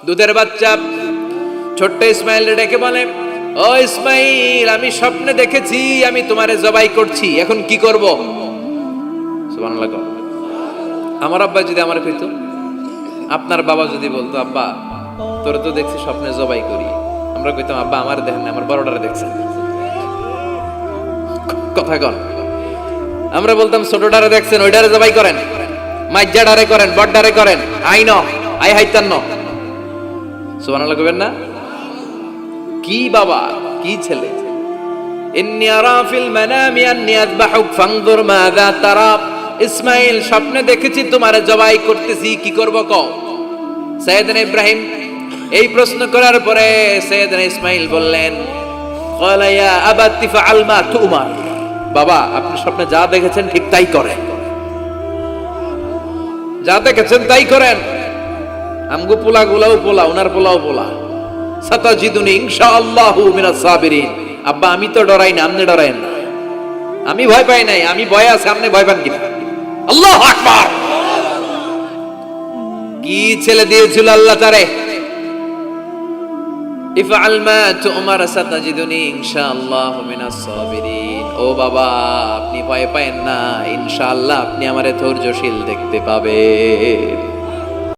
দুধের বাচ্চা ছোট্ট ইসমাইল ডেকে বলে, ও ইসমাইল, আমি স্বপ্নে দেখেছি আমি তোমারে জবাই করছি, এখন কি করব? সুবহানাল্লাহ। আমার আব্বা যদি আমার কইতো, আপনার বাবা যদি বলতো, আব্বা তোরে তো দেখছি স্বপ্নে জবাই করি, আমরা কইতাম, আব্বা আমার দেখেন না, আমার বড়টারে দেখছেন। কথা কন। আমরা বলতাম, ছোটটারে দেখছেন, ওইটারে জবাই করেন, মাইজ্জাডারে করেন, বড়ডারে করেন, আইন আই হাইতান্ন। সুবহানাল্লাহ কইবেন না? কি বাবা, কি ছেলে! ইন্নী আরা ফিল মানামি আন্নী আযবাহুক ফানজুর মাযা তারা। ইসমাইল, স্বপ্নে দেখেছি তোমারে জবাই করতেছি, কি করব কও? সাইয়েদনা ইব্রাহিম এই প্রশ্ন করার পরে সাইয়েদনা ইসমাইল বললেন, ক্বালা ইয়া আবাতি ফাআল মা তুমার। বাবা, আপনি স্বপ্নে যা দেখেছেন ঠিক তাই করেন, যা দেখেছেন তাই করেন। আমগো পোলাগুলাও পোলা, ওনার পোলাও পোলা। সাতাজিদুনি ইনশাআল্লাহু মিনাস সাবিরিন। আব্বা, আমি তো ডরাই না, আপনি ডরায়েন না। আমি ভয় পাই নাই, আমি ভয় আছে, আপনি ভয় পান কিনা? আল্লাহু আকবার! কি ছেলে দিয়েছিল আল্লাহ তারে! ইফআল মা তুমার সাতাজিদুনি ইনশাআল্লাহু মিনাস সাবিরিন। ও বাবা, আপনি ভয় পায়েন না, ইনশাআল্লাহ আপনি আমারে ধৈর্যশীল দেখতে পাবেন।